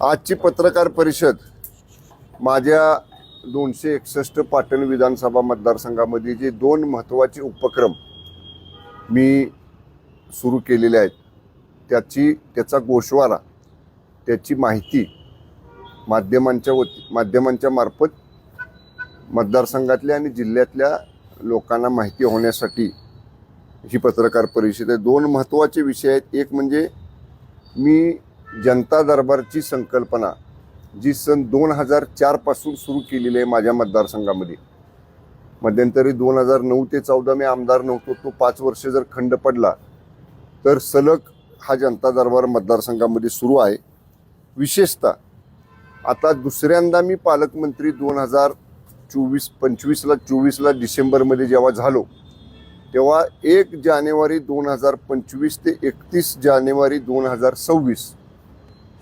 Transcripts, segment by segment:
आजची पत्रकार परिषद माझ्या 261 पाटण विधानसभा मतदारसंघामध्ये जे दोन महत्त्वाचे उपक्रम मी सुरू केलेले आहेत त्याचा गोषवारा, त्याची माहिती माध्यमांच्या मार्फत मतदारसंघातल्या आणि जिल्ह्यातल्या लोकांना माहिती होण्यासाठी ही पत्रकार परिषद आहे। दोन महत्त्वाचे विषय आहेत। एक म्हणजे मी जनता दरबारची संकल्पना जी सन 2004 पासून सुरू केलेली आहे माझ्या मतदारसंघामध्ये। मध्यंतरी 2009 ते 14 मी आमदार नव्हतो, तो 5 वर्ष जर खंड पडला तर सलग हा जनता दरबार मतदारसंघामध्ये सुरू आहे। विशेषतः आता दुसऱ्यांदा मी पालकमंत्री 2024 डिसेंबरमध्ये जेव्हा झालो तेव्हा 1 जानेवारी 2025 ते 31 जानेवारी 2026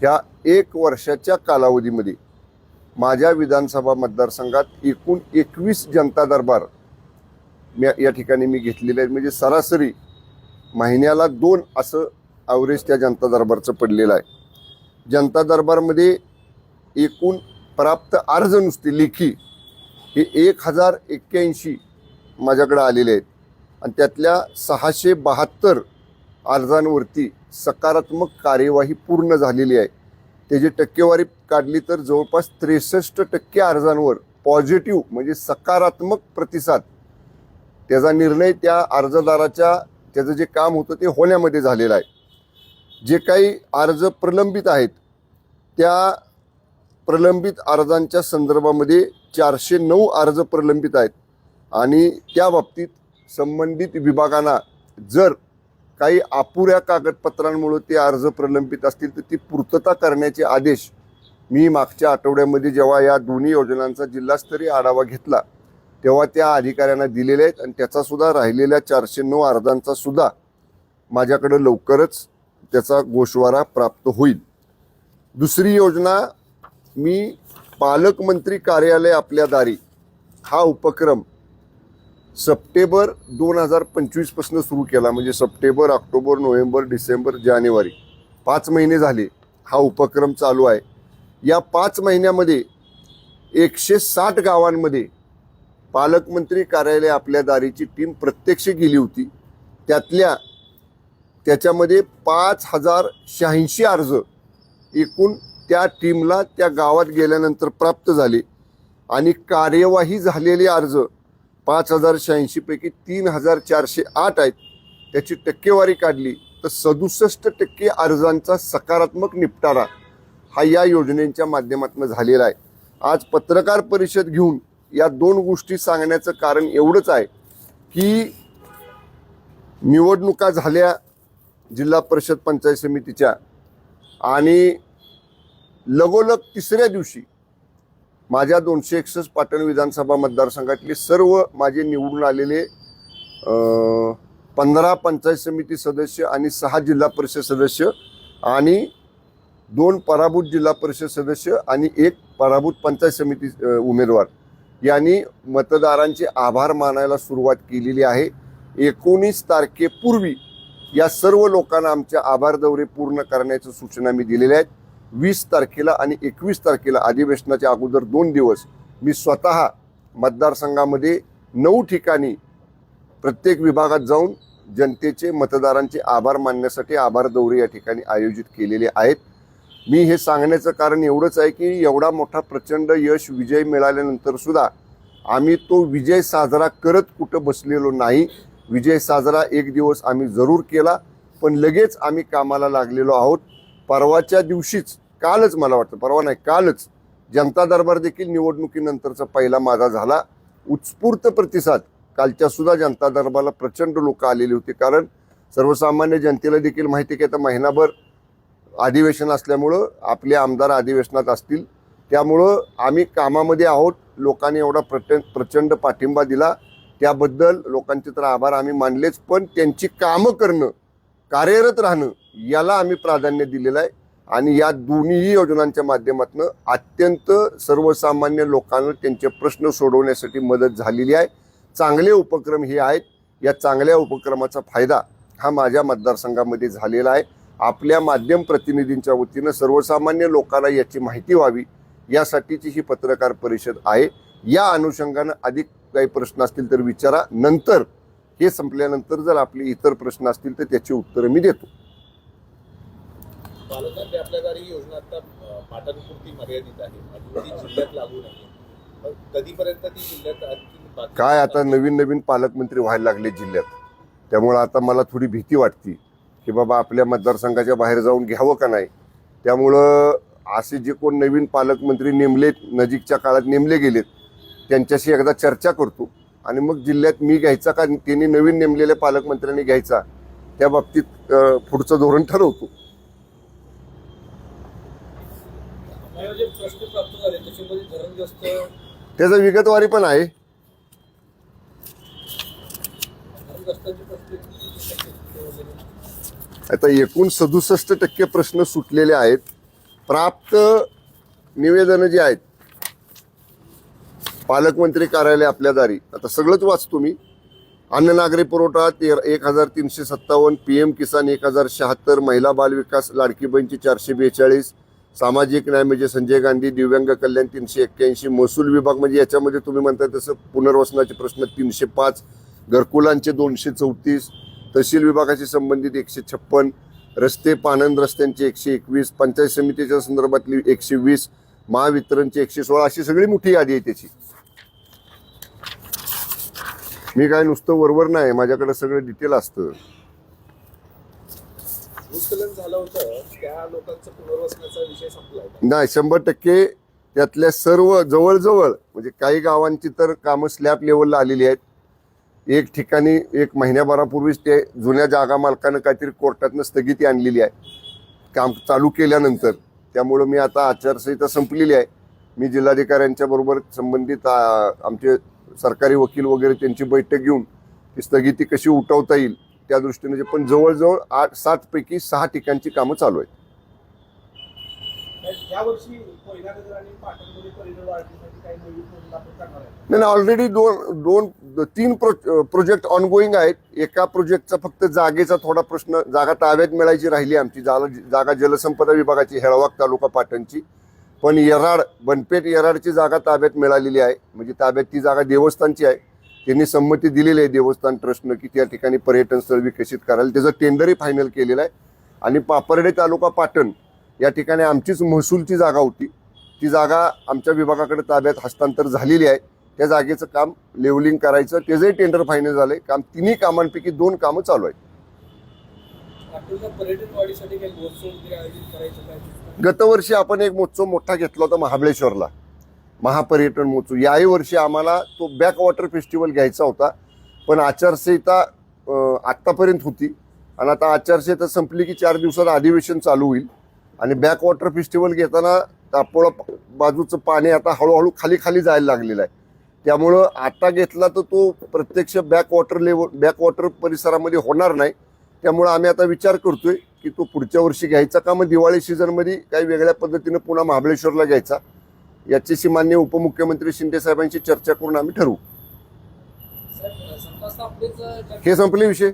ह्या 1 वर्षाच्या कालावधीमध्ये माझ्या विधानसभा मतदारसंघात एकूण 21 जनता दरबार या ठिकाणी मी घेतलेले आहेत। म्हणजे सरासरी महिन्याला 2 असं ॲव्हरेज त्या जनता दरबारचं पडलेलं आहे। जनता दरबारमध्ये एकूण प्राप्त अर्ज नुसते लेखी हे 1081 माझ्याकडे आलेले आहेत आणि त्यातल्या 672 अर्जांवरती सकारात्मक कार्यवाही पूर्ण झालेली आहे। त्याची टक्केवारी काढली तर जवळपास 63% अर्जांवर पॉझिटिव्ह म्हणजे सकारात्मक प्रतिसाद, त्याचा निर्णय त्या अर्जदाराच्या त्याचं जे काम होतं ते होण्यामध्ये झालेलं आहे। जे काही अर्ज प्रलंबित आहेत त्या प्रलंबित अर्जांच्या संदर्भामध्ये 409 अर्ज प्रलंबित आहेत आणि त्या बाबतीत संबंधित विभागांना जर काही अपुऱ्या कागदपत्रांमुळे ते अर्ज प्रलंबित असतील तर ती पूर्तता करण्याचे आदेश मी मागच्या आठवड्यामध्ये जेव्हा या दोन्ही योजनांचा जिल्हास्तरीय आढावा घेतला तेव्हा त्या अधिकाऱ्यांना दिलेले आहेत आणि त्याचा सुद्धा राहिलेल्या 409 अर्जांचा सुद्धा माझ्याकडे लवकरच त्याचा गोषवारा प्राप्त होईल। दुसरी योजना मी पालकमंत्री कार्यालय आपल्या दारी हा उपक्रम सप्टेंबर 2025 पासून सुरू केला। म्हणजे सप्टेंबर, ऑक्टोबर, नोव्हेंबर, डिसेंबर, जानेवारी 5 महिने झाले हा उपक्रम चालू आहे। या 5 महिन्यामध्ये 160 गावांमध्ये पालकमंत्री कार्यालय आपल्या दारीची टीम प्रत्यक्ष गेली होती। त्याच्यामध्ये 5086 अर्ज एकूण त्या टीमला त्या गावात गेल्यानंतर प्राप्त झाले आणि कार्यवाही झालेले अर्ज 5086 पैकी 3408 आहेत। त्याची टक्केवारी काढली तर 67% अर्जांचा सकारात्मक निपटारा हा या योजनेच्या माध्यमातून झालेला आहे। आज पत्रकार परिषद घेऊन या 2 गोष्टी सांगण्याचं कारण एवढंच आहे की निवडणुका झाल्या जिल्हा परिषद पंचायत समितीच्या आणि लगोलग 3ऱ्या दिवशी माझ्या 261 पाटण विधानसभा मतदारसंघातले सर्व माझे निवडून आलेले 15 पंचायत समिती सदस्य आणि 6 जिल्हा परिषद सदस्य आणि 2 पराभूत जिल्हा परिषद सदस्य आणि 1 पराभूत पंचायत समिती उमेदवार यांनी मतदारांचे आभार मानायला सुरुवात केलेली आहे। 19 तारखेपूर्वी या सर्व लोकांना आमच्या आभार दौरे पूर्ण करण्याच्या सूचना मी दिलेल्या आहेत। 20 तारखेला आणि 21 तारखेला अधिवेशनाच्या अगोदर 2 दिवस मी स्वतः मतदारसंघामध्ये 9 ठिकाणी प्रत्येक विभागात जाऊन जनतेचे मतदारांचे आभार मानण्यासाठी आभार दौरे या ठिकाणी आयोजित केलेले आहेत। मी हे सांगण्याचं कारण एवढंच आहे की एवढा मोठा प्रचंड यश विजय मिळाल्यानंतर सुद्धा आम्ही तो विजय साजरा करत कुठं बसलेलो नाही। विजय साजरा एक दिवस आम्ही जरूर केला पण लगेच आम्ही कामाला लागलेलो आहोत। परवाच्या दिवशीच कालच मला वाटतं परवा नाही कालच जनता दरबार देखील निवडणुकीनंतरचा पहिला माझा झाला। उत्स्फूर्त प्रतिसाद कालच्या सुद्धा जनता दरबारला प्रचंड लोक आलेले होते कारण सर्वसामान्य जनतेला देखील माहिती आहे की आता महिनाभर अधिवेशन असल्यामुळं आपले आमदार अधिवेशनात असतील, त्यामुळं आम्ही कामामध्ये आहोत। लोकांनी एवढा प्रचंड पाठिंबा दिला त्याबद्दल लोकांचे तर आभार आम्ही मानलेच, पण त्यांची कामं करणं, कार्यरत राहणं याला आम्ही प्राधान्य दिलेलं आहे आणि या दोन्ही योजनांच्या माध्यमातून अत्यंत सर्वसामान्य लोकांना त्यांचे प्रश्न सोडवण्यासाठी मदत झालेली आहे। चांगले उपक्रम हे आहेत। या चांगल्या उपक्रमाचा फायदा हा माझ्या मतदारसंघामध्ये झालेला आहे। आपल्या माध्यम प्रतिनिधींच्या वतीनं सर्वसामान्य लोकांना याची माहिती व्हावी यासाठीची ही पत्रकार परिषद आहे. या अनुषंगानं अधिक काही प्रश्न असतील तर विचारा. नंतर हे संपल्यानंतर जर आपले इतर प्रश्न असतील तर त्याची उत्तरं मी देतो. पालकांनी आपल्या दारी ही योजना आता पाटणपुरती मर्यादित आहे, अजून ती जिल्ह्यात लागू नाही. कधीपर्यंत ती जिल्ह्यात आणखी काय आता नवीन पालकमंत्री व्हायला लागले जिल्ह्यात, त्यामुळं आता मला थोडी भीती वाटते की बाबा आपल्या मतदारसंघाच्या बाहेर जाऊन घ्यावं का नाही. त्यामुळं असे जे कोण नवीन पालकमंत्री नेमलेत, नजीकच्या काळात नेमले गेलेत, त्यांच्याशी एकदा चर्चा करतो आणि मग जिल्ह्यात मी घ्यायचा का त्यांनी नवीन नेमलेल्या पालकमंत्र्यांनी घ्यायचा, त्या बाबतीत पुढचं धोरण ठरवतो. त्याचा विगतवारी पण आहे. आता एकूण 67% प्रश्न सुटलेले आहेत. प्राप्त निवेदन जे आहेत पालकमंत्री कार्यालय आपल्या दारी, आता सगळंच वाचतो मी. अन्न नागरी पुरवठा 13,357, PM किसान 1,076, महिला बाल विकास लाडकी बहीणची 442, सामाजिक न्याय म्हणजे संजय गांधी, दिव्यांग कल्याण 381, महसूल विभाग म्हणजे याच्यामध्ये तुम्ही म्हणताय तसं पुनर्वसनाचे प्रश्न 305, घरकुलांचे 234, तहसील विभागाशी संबंधित 156, रस्ते पाणंद रस्त्यांचे 121, पंचायत समितीच्या संदर्भातली 120, महावितरणचे 116, अशी सगळी मोठी यादी आहे त्याची. मी काय नुसतं वरवर नाही, माझ्याकडे सगळं डिटेल असतं. भूस्खलन झालं होतं त्या लोकांचा पुनर्वसनाचा विषय संपला नाही, 100% त्यातल्या सर्व जवळजवळ म्हणजे काही गावांची तर कामं स्लॅब लेवलला आलेली आहेत. एक ठिकाणी 1 महिन्याभरापूर्वीच ते जुन्या जागा मालकानं काहीतरी कोर्टातनं स्थगिती आणलेली आहे काम चालू केल्यानंतर. त्यामुळं मी आता आचारसंहिता संपलेली आहे. मी जिल्हाधिकाऱ्यांच्या बरोबर संबंधित आमचे सरकारी वकील वगैरे त्यांची बैठक घेऊन ती स्थगिती कशी उठवता येईल त्या दृष्टीने, पण जवळजवळ 8-7 पैकी 6 ठिकाणची कामं चालू आहेत. नाही, ऑलरेडी 2-3 प्रोजेक्ट ऑनगोईंग आहेत. एका प्रोजेक्टचा फक्त जागेचा थोडा प्रश्न, जागा ताब्यात मिळायची राहिली आमची. जागा जलसंपदा विभागाची हेळवाक तालुका पाटणची, पण बनपेट येराडची जागा ताब्यात मिळालेली आहे. म्हणजे ताब्यात ती जागा देवस्थानची आहे. त्यांनी संमती दिलेली आहे देवस्थान ट्रस्टनं की त्या ठिकाणी पर्यटन स्थळ विकसित करायला. त्याचं टेंडरही फायनल केलेलं आहे. आणि पापर्डे तालुका पाटण या ठिकाणी आमचीच महसूलची जागा होती, ती जागा आमच्या विभागाकडे ताब्यात हस्तांतर झालेली आहे. त्या जागेचं काम लेवलिंग करायचं, त्याचंही टेंडर फायनल झालंय. काम तिन्ही कामांपैकी 2 कामं चालू आहेत. गतवर्षी आपण एक महोत्सव मोठा घेतला होता महाबळेश्वरला, महापर्यटन महोत्सव. याही वर्षी आम्हाला तो बॅक वॉटर फेस्टिवल घ्यायचा होता, पण आचारसंहिता आत्तापर्यंत होती आणि आता आचारसंहिता संपली की 4 दिवसात अधिवेशन चालू होईल. आणि बॅक वॉटर फेस्टिवल घेताना तापोळा बाजूचं पाणी आता हळूहळू खाली जायला लागलेलं आहे. त्यामुळं आता घेतला तर तो प्रत्यक्ष बॅक वॉटर परिसरामध्ये होणार नाही. त्यामुळं आम्ही आता विचार करतोय की तो पुढच्या वर्षी घ्यायचा का मग दिवाळी सीझनमध्ये काही वेगळ्या पद्धतीनं पुन्हा महाबळेश्वरला घ्यायचा, याच्याशी मान्य उपमुख्यमंत्री शिंदे साहेबांशी चर्चा करून आम्ही ठरवू. हे संपले विषय,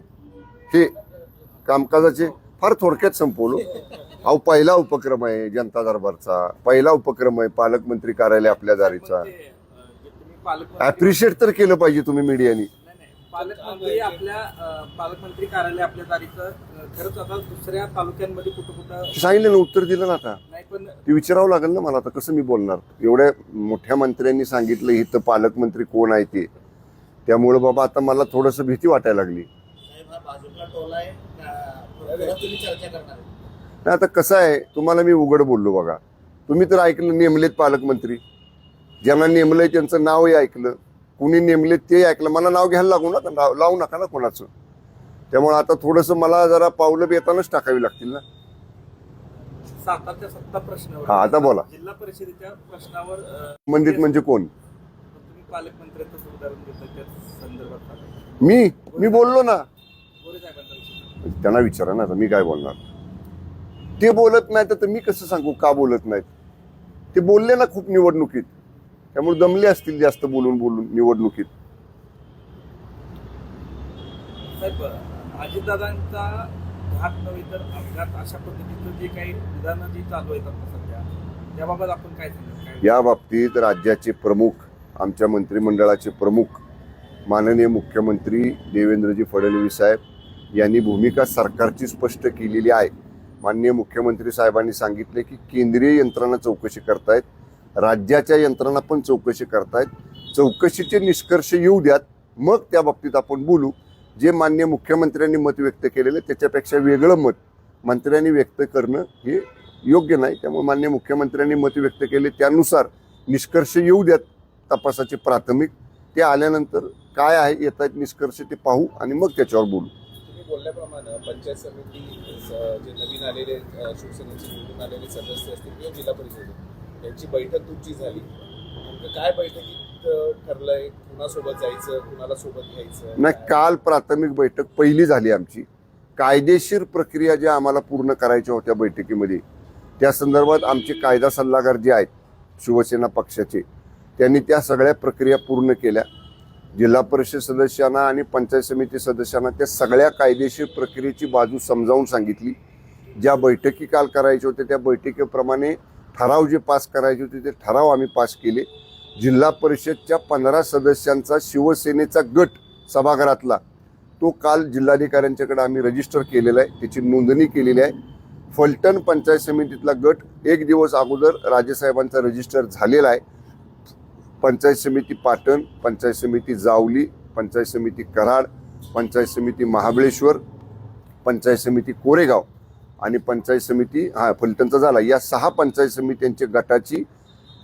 हे कामकाजाचे फार थोडक्यात संपवलो. अहो, पहिला उपक्रम आहे जनता दरबारचा, पहिला उपक्रम आहे पालकमंत्री कार्यालय आपल्या दारीचा. ऍप्रिशिएट तर केलं पाहिजे तुम्ही मीडियानी. पालकमंत्री कार्यालय आपल्या दारीचं खरंच आता दुसऱ्या तालुक्यांमध्ये कुठं सांगितलं ना, उत्तर दिलं ना. आता पण ते विचारावं लागेल ना मला. आता कसं मी बोलणार, एवढ्या मोठ्या मंत्र्यांनी सांगितलं इथं पालकमंत्री कोण आहे ते. त्यामुळे बाबा आता मला थोडंसं भीती वाटायला लागली. आता कसं आहे, तुम्हाला मी उघड बोललो बघा. तुम्ही तर ऐकलं नेमलेत पालकमंत्री, ज्यांना नेमलंय त्यांचं नावही ऐकलं, कुणी नेमलेत ते ऐकलं. मला नाव घ्यायला लागू ना, नाव लावू नका ना कोणाचं. त्यामुळे आता थोडंसं मला जरा पावलं येतानाच टाकावी लागतील ना. सातारच्या सत्ता प्रश्नावर, हा आता बोला. जिल्हा परिषदेच्या प्रश्नावर संबंधित म्हणजे कोण? तुम्ही पालकमंत्र्यांचं उदाहरण देता त्या संदर्भात मी बोललो ना. गोरे साहेबांचा विषय त्यांना विचारा ना, आता मी काय बोलणार. ते बोलत नाहीत तर मी कसं सांगू का बोलत नाहीत. ते बोलले ना खूप निवडणुकीत, त्यामुळे दमले असतील जास्त बोलून निवडणुकीत. साहेब, अजितदादांचा घात नव्हे तर अपघात अशा पद्धतीचं जे काही विधानं जी चालू आहेत आता सध्या त्याबाबत आपण काय सांगाल? या बाबतीत राज्याचे प्रमुख, आमच्या मंत्रिमंडळाचे प्रमुख माननीय मुख्यमंत्री देवेंद्रजी फडणवीस साहेब यांनी भूमिका सरकारची स्पष्ट केलेली आहे. माननीय मुख्यमंत्री साहेबांनी सांगितले की केंद्रीय यंत्रणा चौकशी करतायत, राज्याच्या यंत्रणा पण चौकशी करतायत. चौकशीचे निष्कर्ष येऊ द्यात, मग त्या बाबतीत आपण बोलू. जे माननीय मुख्यमंत्र्यांनी मत व्यक्त केलेलं त्याच्यापेक्षा वेगळं मत मंत्र्यांनी व्यक्त करणं हे योग्य नाही. त्यामुळे माननीय मुख्यमंत्र्यांनी मत व्यक्त केले त्यानुसार निष्कर्ष येऊ द्यात. तपासाचे प्राथमिक ते आल्यानंतर काय आहे येत आहेत निष्कर्ष ते पाहू आणि मग त्याच्यावर बोलू. तुम्ही बोलल्याप्रमाणे पंचायत समिती जे नवीन आलेले शिवसेनेचे निवडून आलेले सदस्य असतील किंवा जिल्हा परिषद यांची बैठक तुमची झाली, नेमकं काय बैठकीत ठरलंय? कुणासोबत जायचं, कुणाला सोबत घ्यायचं? नाही, काल प्राथमिक बैठक पहिली झाली आमची. कायदेशीर प्रक्रिया ज्या आम्हाला पूर्ण करायच्या होत्या बैठकीमध्ये, त्या संदर्भात आमचे कायदा सल्लागार जे आहेत शिवसेना पक्षाचे, त्यांनी त्या सगळ्या प्रक्रिया पूर्ण केल्या. जिल्हा परिषद सदस्यांना आणि पंचायत समिती सदस्यांना त्या सगळ्या कायदेशीर प्रक्रियेची बाजू समजावून सांगितली. ज्या बैठकी काल करायच्या होत्या त्या बैठकीप्रमाणे ठराव जे पास करायचे होते ते ठराव आम्ही पास केले. जिल्हा परिषदच्या 15 सदस्यांचा शिवसेनेचा गट सभागृहातला तो काल जिल्हाधिकाऱ्यांच्याकडे आम्ही रजिस्टर केलेला आहे, त्याची नोंदणी केलेली आहे. फलटण पंचायत समितीतला गट 1 दिवस अगोदर राजेसाहेबांचा रजिस्टर झालेला आहे. पंचायत समिती पाटण, पंचायत समिती जावली, पंचायत समिती कराड, पंचायत समिती महाबळेश्वर, पंचायत समिती कोरेगाव आणि पंचायत समिती फलटणचा झाला, या 6 पंचायत समित्यांच्या गटाची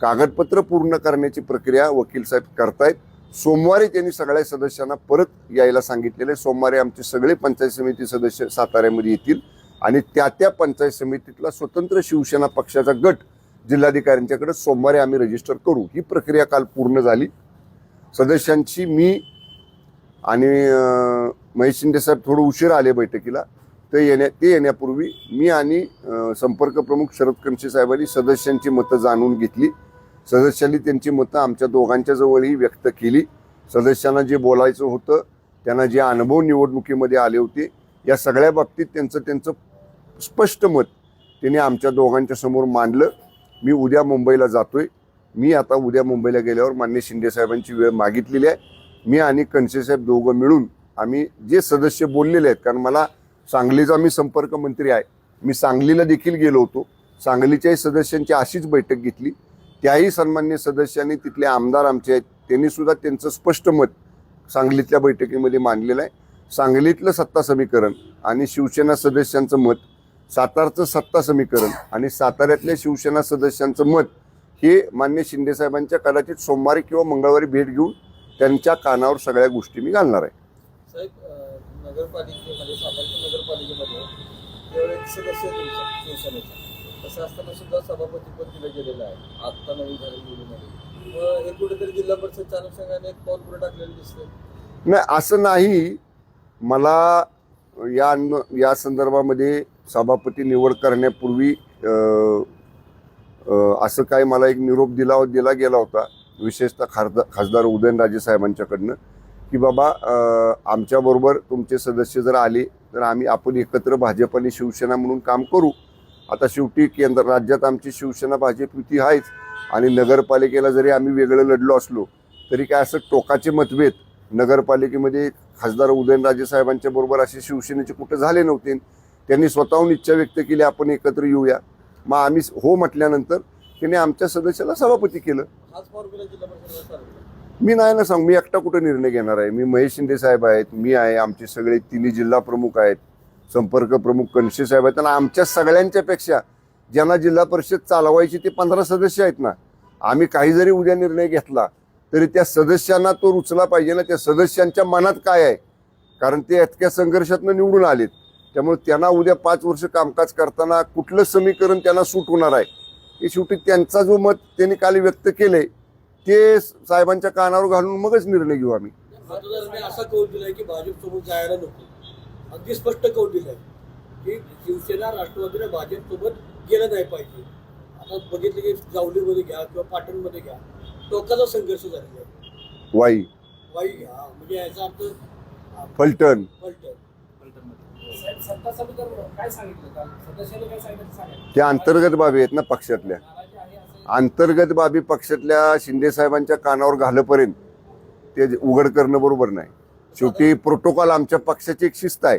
कागदपत्र पूर्ण करण्याची प्रक्रिया वकील साहेब करतायत. सोमवारी त्यांनी सगळ्या सदस्यांना परत यायला सांगितलेले. सोमवारी आमचे सगळे पंचायत समिती सदस्य साताऱ्यामध्ये येतील आणि त्या पंचायत समितीतला स्वतंत्र शिवसेना पक्षाचा गट जिल्हाधिकाऱ्यांच्याकडे सोमवारी आम्ही रजिस्टर करू. ही प्रक्रिया काल पूर्ण झाली. सदस्यांची मी आणि महेश शिंदे साहेब थोडं उशीर आले बैठकीला. ते येण्यापूर्वी मी आणि संपर्क प्रमुख शरद कणसे साहेबांनी सदस्यांची मतं जाणून घेतली. सदस्यांनी त्यांची मतं आमच्या दोघांच्या जवळही व्यक्त केली. सदस्यांना जे बोलायचं होतं, त्यांना जे अनुभव निवडणुकीमध्ये आले होते, या सगळ्या बाबतीत त्यांचं स्पष्ट मत त्यांनी आमच्या दोघांच्या समोर मांडलं. मी उद्या मुंबईला जातोय. मी आता उद्या मुंबईला गेल्यावर माननीय शिंदे साहेबांची वेळ मागितलेली आहे. मी आणि कणसे साहेब दोघं मिळून आम्ही जे सदस्य बोललेले आहेत, कारण मला सांगलीचा मी संपर्क मंत्री आहे, मी सांगलीला देखील गेलो होतो. सांगलीच्याही सदस्यांची अशीच बैठक घेतली. त्याही सन्मान्य सदस्यांनी, तिथले आमदार आमचे आहेत, त्यांनी सुद्धा त्यांचं स्पष्ट मत सांगलीतल्या बैठकीमध्ये मांडलेलं आहे. सांगलीतलं सत्ता समीकरण आणि शिवसेना सदस्यांचं मत, सातारचं सत्ता समीकरण आणि साताऱ्यातल्या शिवसेना सदस्यांचं मत हे मान्य शिंदे साहेबांच्या कदाचित सोमवारी किंवा मंगळवारी भेट घेऊन त्यांच्या कानावर सगळ्या गोष्टी मी घालणार आहे. साहेब, नगरपालिकेमध्ये सातारा नगरपालिकेमध्ये केवळ एक सदस्य आहे तुमचा शिवसेनेचा, तसं असताना सुद्धा सभापतीपद दिलं गेलेलं आहे आत्ता नवीन झालेली निवडणुकीमध्ये. मग हे कुठेतरी जिल्हा परिषदच्या अनुषंगाने एक पाऊल पुढे टाकलेलं दिसतंय. नाही, असं नाही. मला या संदर्भामध्ये सभापती निवड करण्यापूर्वी असं काय मला एक निरोप दिला गेला होता, विशेषतः खासदार उदयनराजे साहेबांच्याकडनं, की बाबा आमच्याबरोबर तुमचे सदस्य जर आले तर आपण एकत्र भाजप आणि शिवसेना म्हणून काम करू. आता शेवटी राज्यात आमची शिवसेना भाजप युती आहेच आणि नगरपालिकेला जरी आम्ही वेगळं लढलो असलो तरी काय असं टोकाचे मतभेद नगरपालिकेमध्ये खासदार उदयनराजे साहेबांच्या बरोबर असे शिवसेनेचे कुठे झाले नव्हते. त्यांनी स्वतःहून इच्छा व्यक्त केली आपण एकत्र येऊया. मग आम्ही हो म्हटल्यानंतर त्यांनी आमच्या सदस्याला सभापती केलं. हाच फॉर्म्युला जिल्हा परिषदेला चालू. मी नाही ना सांग, मी एकटा कुठे निर्णय घेणार आहे. मी महेश शिंदे साहेब आहेत, मी आहे, आमचे सगळे 3 जिल्हा प्रमुख आहेत, संपर्क प्रमुख कणसे साहेब आहेत, आणि आमच्या सगळ्यांच्या पेक्षा ज्यांना जिल्हा परिषद चालवायची ते 15 सदस्य आहेत ना. आम्ही काही जरी उद्या निर्णय घेतला तरी त्या सदस्यांना तो रुचला पाहिजे ना. त्या सदस्यांच्या मनात काय आहे, कारण ते इतक्या संघर्षातनं निवडून आलेत. त्यामुळे त्यांना उद्या 5 वर्ष कामकाज करताना कुठलं समीकरण त्यांना सूट होणार आहे हे शेवटी त्यांचा जो मत त्यांनी काल व्यक्त केलंय ते साहेबांच्या कानावर घालून मगच निर्णय घेऊ आम्ही. मतदारांनी असा कौल दिलाय की भाजपसोबत जायला नको. अगदी स्पष्ट कौल दिलाय की शिवसेना राष्ट्रवादीने भाजपसोबत गेलं नाही पाहिजे. आता बघितलं की जावलीमध्ये घ्या किंवा पाटणमध्ये घ्या, टोकाचा संघर्ष झालेला आहे. वाई घ्या म्हणजे याचा अर्थ फलटण साहेब सत्ता समीकरण काय सांगितलं काल सदस्यांनी काय सांगितलं ते सांगा. त्या अंतर्गत बाबी आहेत ना पक्षातल्या. नाराजी आहे असं अंतर्गत बाबी पक्षातल्या शिंदे साहेबांच्या कानावर घालपर्यंत ते उघड करणं बरोबर नाही. शेवटी प्रोटोकॉल आमच्या पक्षाची एक शिस्त आहे.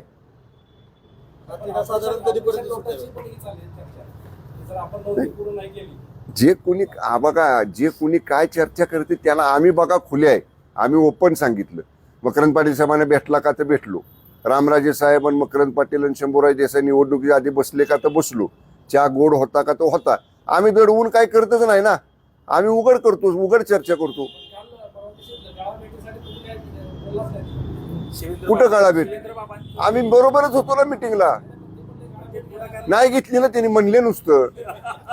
हा साधारण कधीपर्यंत लोकांची सुटेल? पण ही चालेल चर्चा की जर आपण नोंदणी पूर्ण नाही केली जे कोणी बघा जे कोणी काय चर्चा करते त्याला आम्ही बघा खुले आहे. आम्ही ओपन सांगितलं. मकरंद पाटील साहेबांना भेटला का तर भेटलो. रामराजे साहेब आणि मकरंद पाटील आणि शंभूराज देसाई निवडणुकीच्या आधी बसले का तर बसलो. चहा गोड होता का तो होता. आम्ही दडवून काय करतच नाही ना. आम्ही उघड करतो, उघड चर्चा करतो. काल परवा दिवशी गाळा भेटीसाठी तुम्ही काय बोललाच नाही. शिवेंद्र कुठं गाळा भेट? शिवेंद्र बाबांची आम्ही बरोबरच होतो ना मिटिंगला. नाही घेतली ना त्यांनी, म्हणले नुसतं.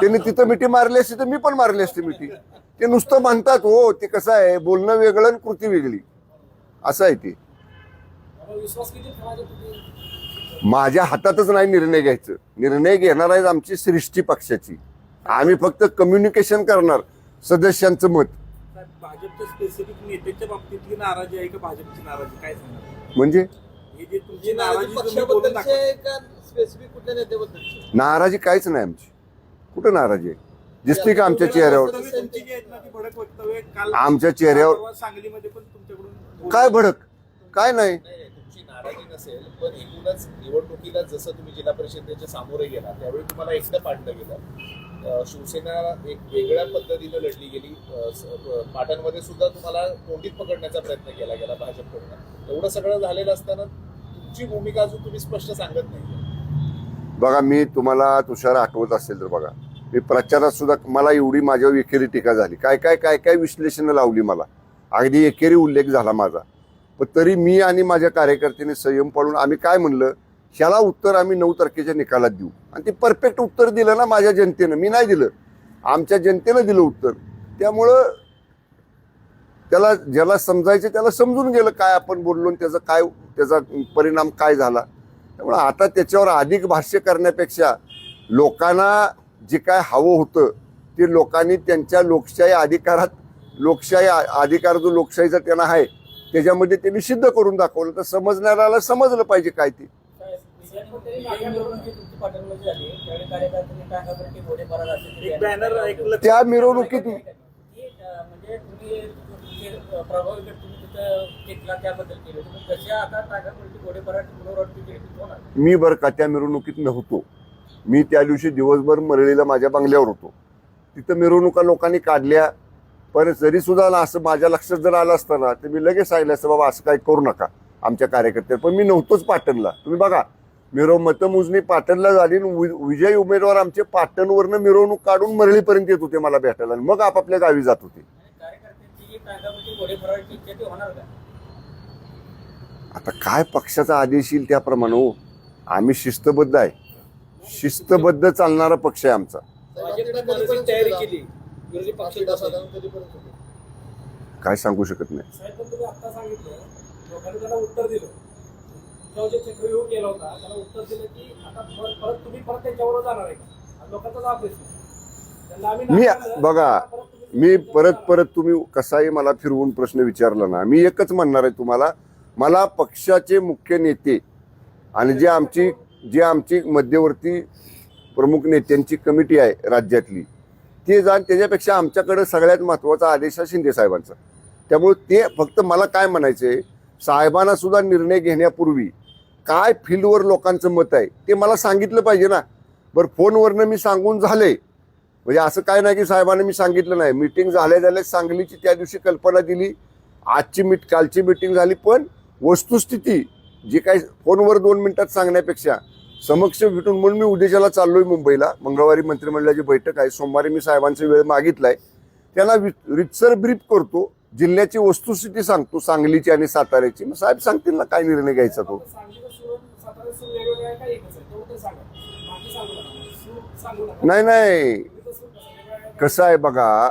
त्यांनी तिथं मिठी मारली असती तर मी पण मारली असते मिठी. ते नुसतं म्हणतात हो. ते कसं आहे, बोलणं वेगळं आणि कृती वेगळी असं आहे ते. आपण विश्वास किती ठेवायचा तुम्ही माझ्या हातातच नाही निर्णय घ्यायचं. निर्णय घेणार आहे आमची सृष्टी पक्षाची. आम्ही फक्त कम्युनिकेशन करणार सदस्यांचं मत. साहेब, भाजपच्या स्पेसिफिक नेत्यांच्या बाबतीतली नाराजी आहे का भाजपची नाराजी काय सांगा. म्हणजे हे जे तुमची जी नाराजी नाराजी तुम्ही बोलून पक्षाबद्दलची दाखवा. आहे का स्पेसिफिक कुठल्या नेत्याबद्दलची? नाराजी काहीच नाही आमची. कुठं नाराजी आहे? दिसते का आमच्या चेहऱ्यावर? तुम्ही तुमची जी आहेत ना ती भडक वक्तव्य काल आमच्या चेहऱ्यावर परवा सांगलीमध्ये पण तुमच्याकडून काय भडक? काय नाही. नाही, तुमची नाराजी नसेल, पण एकूणच निवडणुकीला जसं तुम्ही जिल्हा परिषदेच्या सामोरे गेला त्यावेळी तुम्हाला एकटं पाडलं गेलं. शिवसेना एक वेगळ्या पद्धतीनं लढली गेली. पाटणमध्ये सुद्धा तुम्हाला तोंडीत पकडण्याचा प्रयत्न केला गेला भाजपकडून. एवढं सगळं झालेलं असताना तुमची भूमिका अजून तुम्ही स्पष्ट सांगत नाही. बघा, मी तुम्हाला तुषार आठवत असेल तर बघा, मी प्रचारात सुद्धा मला एवढी माझ्यावर एकेरी टीका झाली. काय काय काय काय विश्लेषणं लावली मला. अगदी एकेरी उल्लेख झाला माझा. पण तरी मी आणि माझ्या कार्यकर्त्यांनी संयम पाळून आम्ही काय म्हणलं, ह्याला उत्तर आम्ही 9 तारखेच्या निकालात देऊ. आणि ते परफेक्ट उत्तर दिलं ना माझ्या जनतेनं. मी नाही दिलं, आमच्या जनतेनं दिलं उत्तर. त्यामुळं त्याला ज्याला समजायचं त्याला समजून गेलं काय आपण बोललो आणि त्याचा परिणाम काय झाला. त्यामुळं आता त्याच्यावर अधिक भाष्य करण्यापेक्षा लोकांना जे काय हवं होतं ते लोकांनी त्यांच्या लोकशाही अधिकार जो लोकशाहीचा त्यांना आहे त्याच्यामध्ये त्यांनी सिद्ध करून दाखवलं. तर समजणाऱ्याला समजलं पाहिजे काय ते. एक बॅनर ऐकलं त्या मिरवणुकीत मी बरं का त्या मिरवणुकीत नव्हतो. मी त्या दिवशी दिवसभर मरळीला माझ्या बंगल्यावर होतो. तिथं मिरवणुका लोकांनी काढल्या. पण जरी सुद्धा असं माझ्या लक्षात जर आलं असतं ना तर मी लगेच सांगितलं असतं बाबा असं काही करू नका आमच्या कार्यकर्त्यांना. पण मी नव्हतोच पाटणला. तुम्ही बघा, मतमोजणी पाटणला झाली आणि विजयी उमेदवार आमचे पाटणवरनं मिरवणूक काढून मरळीपर्यंत येत होते मला भेटायला आणि मग आपापल्या गावी जात होते. आता काय पक्षाचा आदेश येईल त्याप्रमाणे हो. आम्ही शिस्तबद्ध आहे. शिस्तबद्ध चालणारा पक्ष आहे आमचा. भाजपने मानसिक तयारी केली विरोधी पक्षाला साधारण कधीपर्यंत सुटेल? काय सांगू शकत नाही. साहेब, पण तुम्ही आता सांगितलं लोकांनी त्याला उत्तर दिलं. जो जे चक्रव्यूह केला होता त्याला उत्तर दिलं की आता परत तुम्ही त्यांच्यावर जाणार आहे का. आणि लोकांचा हा प्रश्न त्यांना आम्ही मी नाकारलं, बघा, आता परत तुम्ही मी परत तुम्ही कसाही मला फिरवून प्रश्न विचारला ना, मी एकच म्हणणार आहे तुम्हाला. मला पक्षाचे मुख्य नेते आणि जे आमची मध्यवर्ती प्रमुख नेत्यांची कमिटी आहे राज्यातली ते जाण त्याच्यापेक्षा आमच्याकडे सगळ्यात महत्त्वाचा आदेश आहे शिंदे साहेबांचा. त्यामुळे ते फक्त मला काय म्हणायचंय, साहेबांना सुद्धा निर्णय घेण्यापूर्वी काय फील्डवर लोकांचं मत आहे ते मला सांगितलं पाहिजे ना. बरं, फोनवरनं मी सांगून झाले म्हणजे असं काय नाही की साहेबांना मी सांगितलं नाही. मीटिंग झाल्या सांगलीची त्या दिवशी कल्पना दिली. कालची मीटिंग झाली. पण वस्तुस्थिती जी काही फोनवर 2 मिनिटात सांगण्यापेक्षा समक्ष भेटून, म्हणून मी उद्याच्याला चाललोय मुंबईला. मंगळवारी मंत्रिमंडळाची बैठक आहे. सोमवारी मी साहेबांचा वेळ मागितलाय. त्यांना रितसर ब्रीफ करतो. जिल्ह्याची वस्तुस्थिती सांगतो, सांगलीची आणि साताऱ्याची. मग साहेब सांगतील ना काय निर्णय घ्यायचा तो. सांगलीचं सूर सातारा सूर वेगवेगळं आहे का एकच आहे तेवढं ते सांगा. बाकी सांगू नका. सूर सांगू नका. नाही, सांगलीचं सूर कसं वेगळं आहे का? कसं आहे बघा,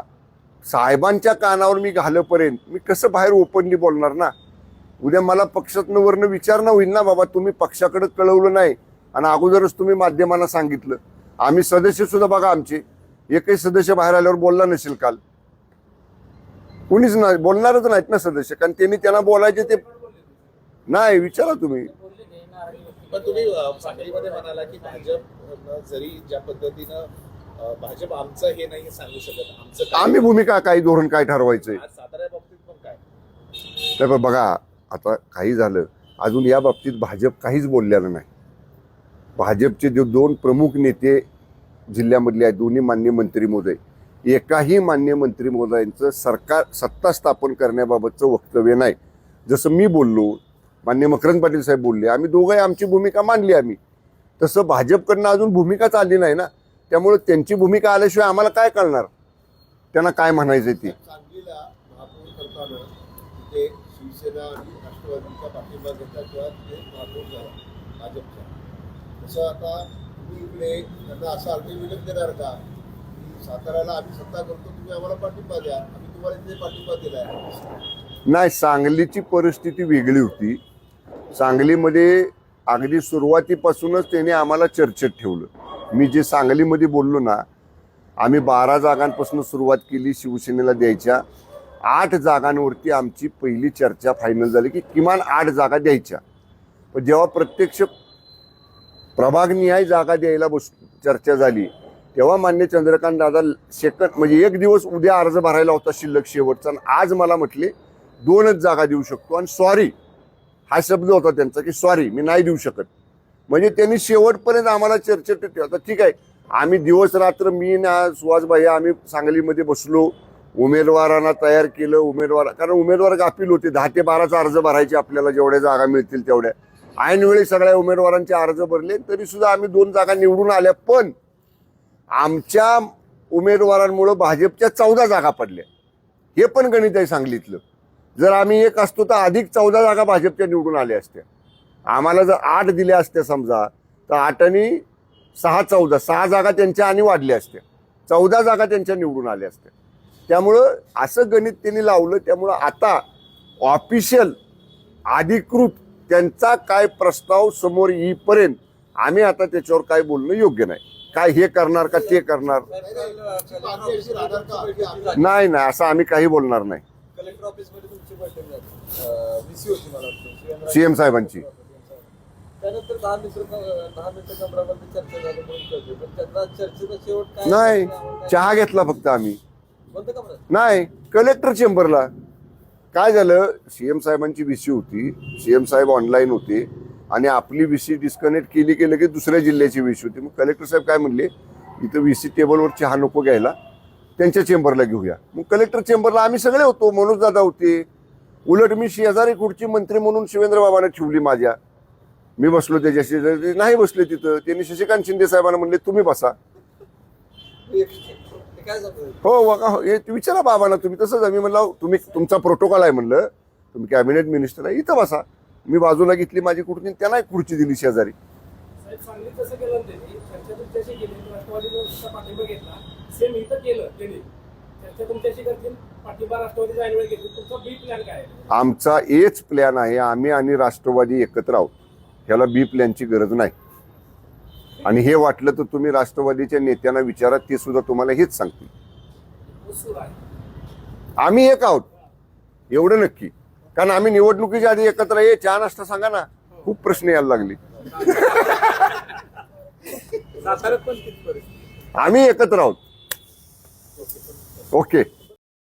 साहेबांच्या कानावर मी घालपर्यंत मी कसं बाहेर ओपनली बोलणार ना. उद्या मला पक्षातनं वरनं विचारणं होईल ना, बाबा तुम्ही पक्षाकडे कळवलं नाही आणि अगोदरच तुम्ही माध्यमांना सांगितलं. आम्ही सदस्य सुद्धा बघा, आमचे एकही सदस्य बाहेर आल्यावर बोलला नसेल काल. कुणीच नाही बोलणारच नाहीत ना सदस्य, कारण त्यांनी त्यांना बोलायचे ते नाही. विचारा तुम्ही. बोलले नाही नाराजी व्यक्त पण तुम्ही सांगलीमध्ये म्हणाला की भाजप जरी ज्या पद्धतीनं भाजप आमचं हे नाही सांगू शकत, आमचं काय- आम्ही भूमिका काय धोरण काय ठरवायचंय आज सातारा बाबतीत पण काय नाही. पण बघा आता काही झालं अजून या बाबतीत भाजप काहीच बोललेलं नाही. भाजपचे जे दोन प्रमुख नेते जिल्ह्यामधले आहेत, दोन्ही मान्य मंत्री महोदय, एकाही मान्य मंत्री महोदयांचं सरकार सत्ता स्थापन करण्याबाबतचं वक्तव्य नाही. जसं मी बोललो, मान्य मकरंद पाटील साहेब बोलले, आम्ही दोघंही आमची भूमिका मांडली आम्ही, तसं भाजपकडनं अजून भूमिकाच आली नाही ना. त्यामुळे त्यांची भूमिका आल्याशिवाय आम्हाला काय कळणार त्यांना काय म्हणायचं ते. सांगलीला महापौर करताना तिथे शिवसेना आणि राष्ट्रवादीचा पाठिंबा घेतला किंवा ते महापौर झाला भाजपचा. तसं आता तुम्ही इकडे त्यांना असं अल्टिमेटम देणार का की साताऱ्याला आम्ही सत्ता करतो, तुम्ही आम्हाला पाठिंबा द्या, आम्ही तुम्हाला तिथे पाठिंबा दिलाय. नाही, सांगलीची परिस्थिती वेगळी होती. सांगलीमध्ये अगदी सुरुवातीपासूनच त्याने आम्हाला चर्चेत ठेवलं. मी जे सांगलीमध्ये बोललो ना, आम्ही 12 जागांपासून सुरुवात केली शिवसेनेला द्यायच्या. 8 जागांवरती आमची पहिली चर्चा फायनल झाली की किमान 8 जागा द्यायच्या. पण जेव्हा प्रत्यक्ष प्रभागनिहाय जागा द्यायला चर्चा झाली तेव्हा मान्य चंद्रकांत दादा सेकंड म्हणजे एक दिवस उद्या अर्ज भरायला होता शिल्लक शेवटचा, आणि आज मला म्हटले 2च जागा देऊ शकतो, आणि सॉरी हा शब्द होता त्यांचा की सॉरी मी नाही देऊ शकत. म्हणजे त्यांनी शेवटपर्यंत आम्हाला चर्चेत ठेवता. ठीक आहे, आम्ही दिवस रात्र मी ना सुहासभाई आम्ही सांगलीमध्ये बसलो, उमेदवारांना तयार केलं. कारण उमेदवार गाफील होते, 10 ते 12चा अर्ज भरायचे आपल्याला, जेवढ्या जागा मिळतील तेवढ्या. ऐनवेळी सगळ्या उमेदवारांचे अर्ज भरले, तरी सुद्धा आम्ही 2 जागा निवडून आल्या. पण आमच्या उमेदवारांमुळे भाजपच्या 14 जागा पडल्या. हे पण गणित आहे सांगलीतलं. जर आम्ही एक असतो तर अधिक 14 जागा भाजपच्या निवडून आल्या असत्या. आम्हाला जर 8 दिल्या असत्या समजा, तर 8 आणि 6 14, 6 जागा त्यांच्या आणि वाढल्या असत्या, 14 जागा त्यांच्या निवडून आल्या असत्या. त्यामुळं असं गणित त्यांनी लावलं. त्यामुळं आता ऑफिशियल अधिकृत त्यांचा काय प्रस्ताव समोर येईपर्यंत आम्ही आता त्याच्यावर काय बोलणं योग्य नाही. काय हे करणार का ते करणार नाही, नाही असं आम्ही काही बोलणार नाही. कलेक्टर ऑफिसमध्ये तुमची बैठक झाली, VC होती मला वाटतं, CM साहेबांची. त्यानंतर 10 मिनिटं कमरामध्ये चर्चा झाली म्हणून कळते. पण त्यांना चर्चेचा शेवट काय नाही, आम्हाला चहा घेतला फक्त आम्ही. बंद कमरात नाही, कलेक्टर चेंबरला. काय झालं, CM साहेबांची VC होती, CM साहेब ऑनलाईन होते, आणि आपली VC डिस्कनेक्ट केली की लगेच दुसऱ्या जिल्ह्याची VC होती. मग कलेक्टर साहेब काय म्हणले, इथं VC टेबलवर चहा नको घ्यायला, त्यांच्या चेंबरला घेऊया. मग कलेक्टर चेंबरला आम्ही सगळे होतो, मनोज दादा होते. उलट मी शेजारी खुर्ची मंत्री म्हणून शिवेंद्र बाबांना ठेवली माझ्या. मी बसलो त्याच्याशी, ते नाही बसले तिथं. त्यांनी शशिकांत शिंदे साहेबांना म्हणले तुम्ही बसा. ते काय झालं? हो हे विचारा बाबांना तुम्ही. तसंच आम्ही म्हणलं तुम्ही तुमचा प्रोटोकॉल आहे म्हणलं, तुम्ही कॅबिनेट मिनिस्टर आहे, इथं बसा. मी बाजूला घेतली माझी खुर्ची, त्यांना एक खुर्ची दिली शेजारी. साहेब सांगलीत तसं केलं ना त्यांनी, चर्चा तुमच्याशी केली, राष्ट्रवादीचा पाठिंबा घेतला, सेम इथं केलं त्यांनी. चर्चा तुमच्याशी करतील, पाठिंबा राष्ट्रवादीचा ऐनवेळ घेतील. तुमचा बी प्लॅन काय आहे? आमचा एच प्लॅन आहे, आम्ही आणि राष्ट्रवादी एकत्र आहोत. ह्याला बी प्लॅनची गरज नाही. आणि हे वाटलं तर तुम्ही राष्ट्रवादीच्या नेत्यांना विचारा, ते सुद्धा तुम्हाला हेच सांगतील. उत्सुक आहे. आम्ही एक आहोत एवढं नक्की. कारण आम्ही निवडणुकीच्या आधी एकत्र चहा नाश्ता सांगा ना, खूप प्रश्न यायला लागले. साताऱ्यात पण किती परिस्थिती आम्ही एकत्र आहोत. ओके.